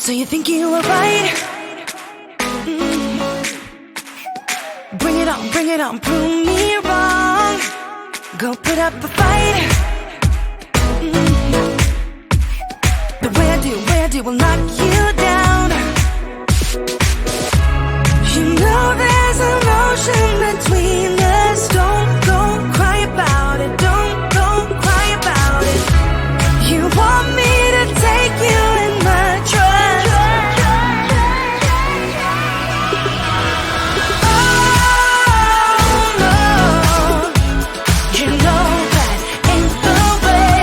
So you think you were right? Bring it on, prove me wrong. Go put up a fight. The way I do will knock you down. You know there's emotion between us. Don't go cry about it. Don't go cry about it. You want me to take you in my trust. Oh no, you know that ain't the way.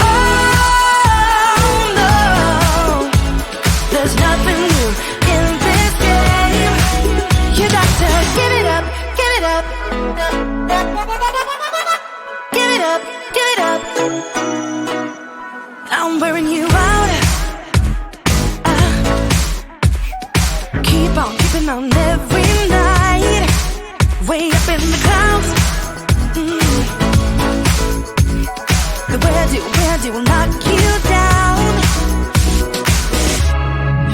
Oh no, there's nothing new in this game. You got to give it up, give it up. Give it up, give it up. I'm wearing you out. Keep on keeping on every night. Way up in the clouds. The way I do will knock you down.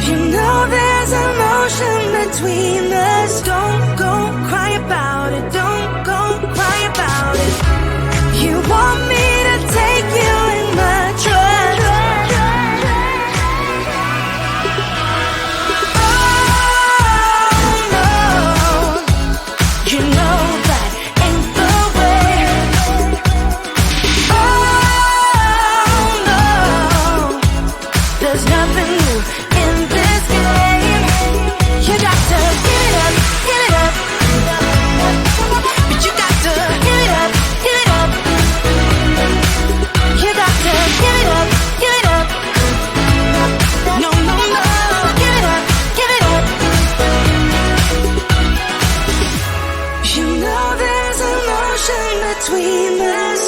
You know there's emotion between us. Don't go cry about it. Don't go cry about it. You want me to take you in my trust. Oh no, you know that ain't the way. Oh no, there's nothing new in this game. You got to give it up, give it up. But you got to give it up, give it up. You got to give it up, give it up. No, no, no, give it up, give it up. You know there's emotion between us.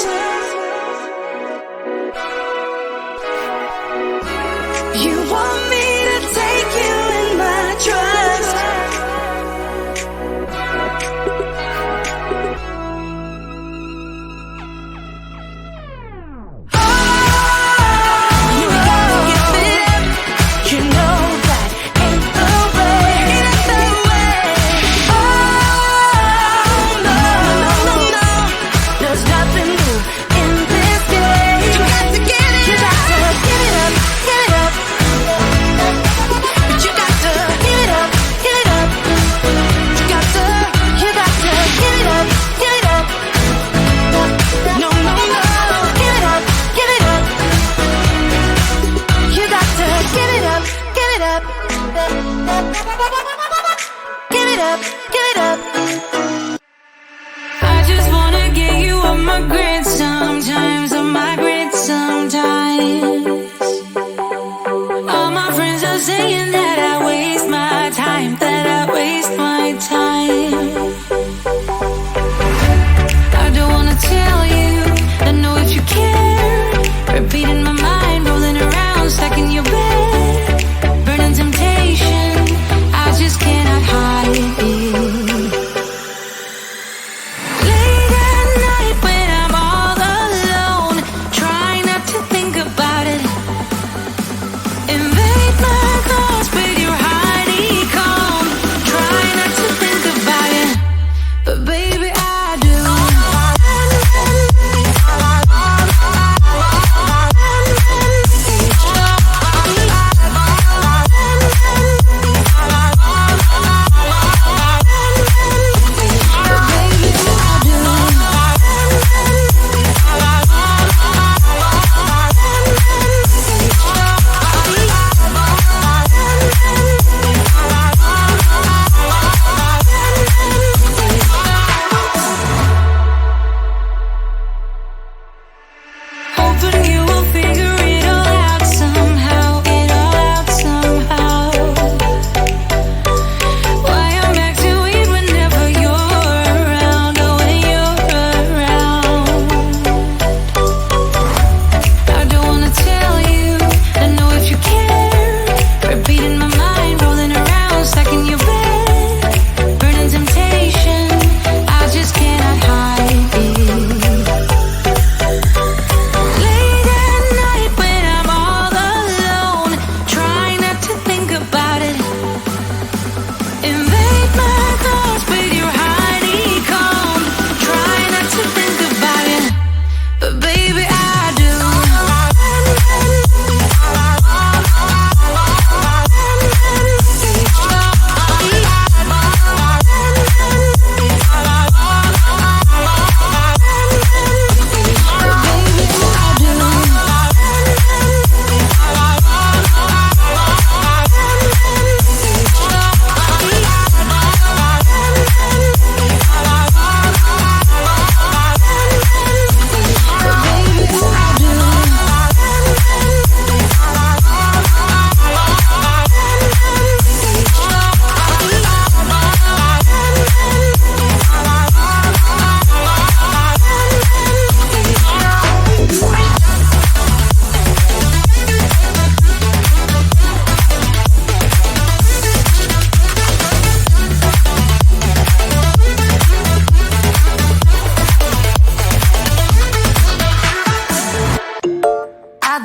You want me to take you in my trust. You gotta give it up. You know that ain't the way. Ain't the way. Oh no, no, no, no. There's nothing new in this game. You got to get it. You got to give it up, give it up. But you got to give it up, give it up. You got to give it up, give it up. No, no, no, give it up, give it up. You got to give it up, give it up. Give it up, give it up. I just wanna get you on my grid sometimes, on my grid sometimes. All my friends are saying that I waste my time, that I waste my time. I don't wanna tell you, I know if you care. Repeating my mind, rolling around, stuck in your bed. Burning temptation, I just cannot hide it. Late at night when I'm all alone, try not to think about it.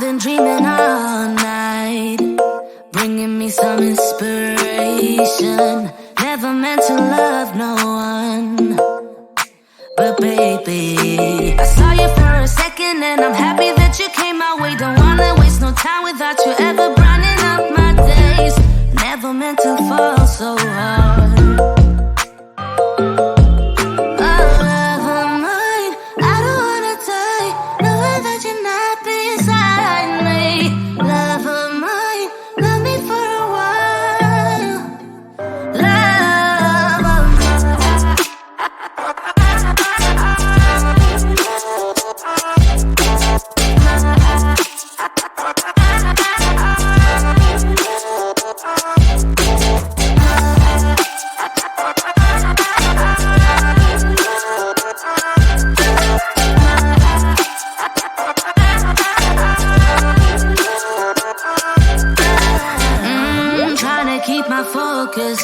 been dreaming all night, bringing me some inspiration. Never meant to love no one, but baby, I saw you for a second and I'm happy that you came my way. Don't wanna waste no time without you ever brightening up my days. Never meant to fall so hard.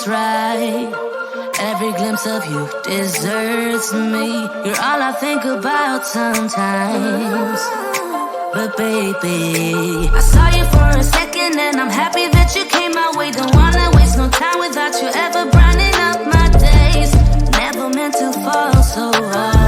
Right, every glimpse of you deserts me. You're all I think about sometimes. But baby, I saw you for a second and I'm happy that you came my way. Don't wanna waste no time without you ever brightening up my days. Never meant to fall so hard.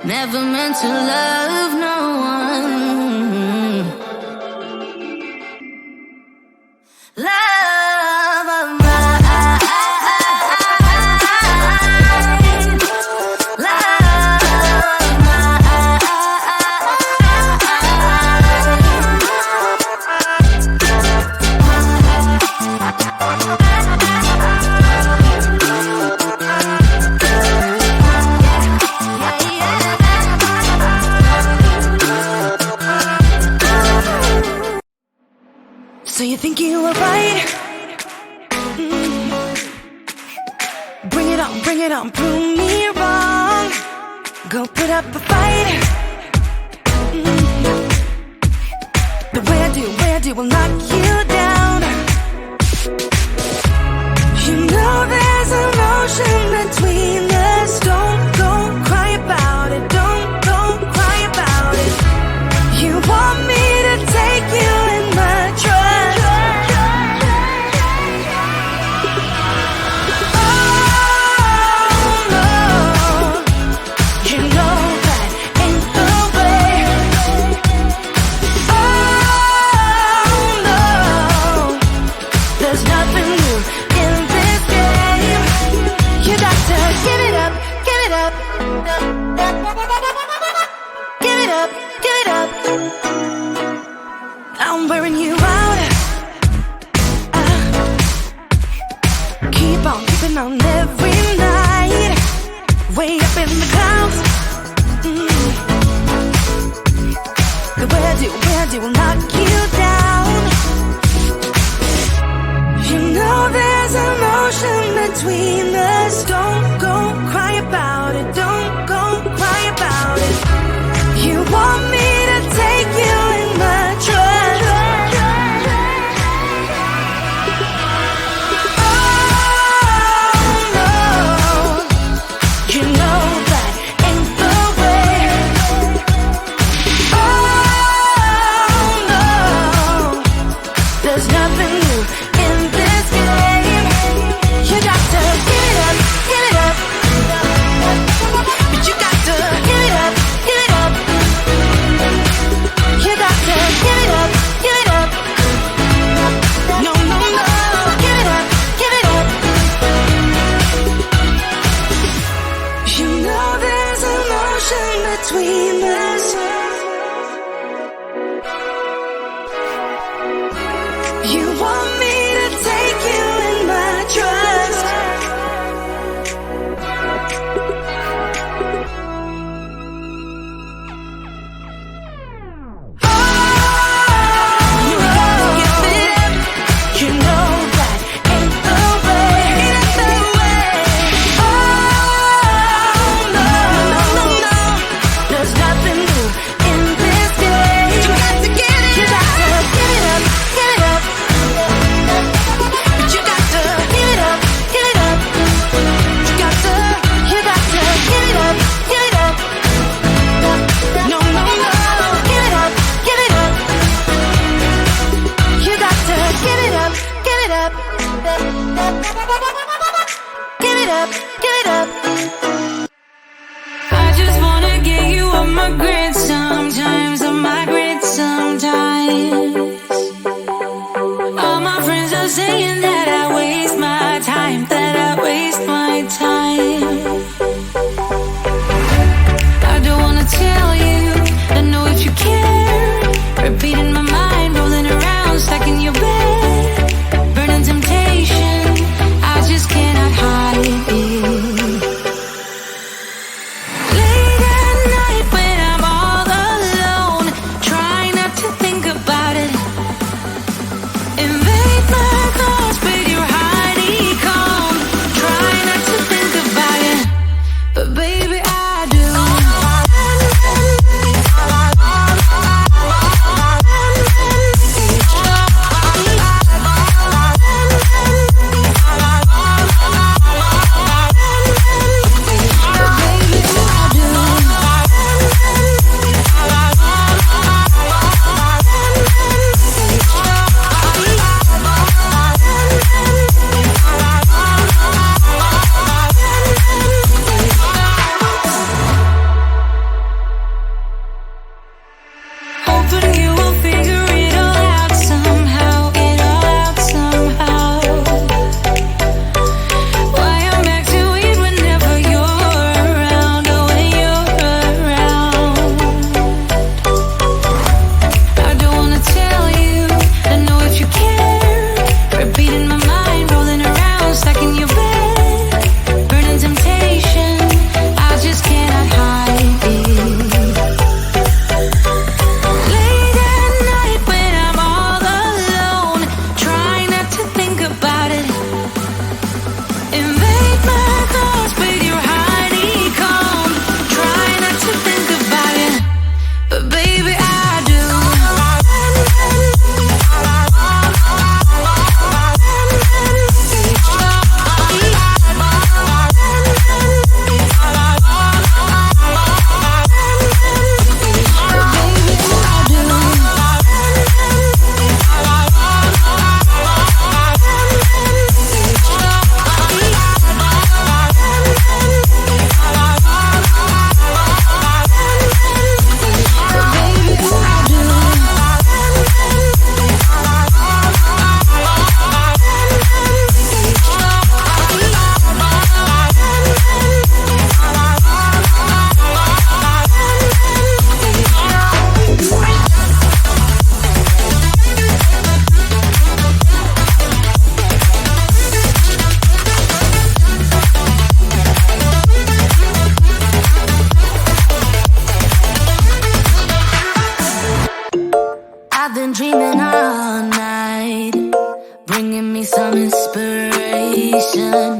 Never meant to love no one. Love of mine. Love of mine. So you think you were right? Bring it on, prove me wrong. Go put up a fight. The way I do will knock you down. You know there's emotion between us. Don't go cry about it. Don't go cry about it. You want me to take you in my trust. I'm wearing you out. Keep on keeping on every night. Way up in the clouds. The way I do will knock you down. You know there's emotion between us. Don't go cry about it. Don't go cry about it. You want me to take you in my trust. Oh no, you know that ain't the way. Oh no, there's nothing new in this game. You got to give it up, but you got affiliation.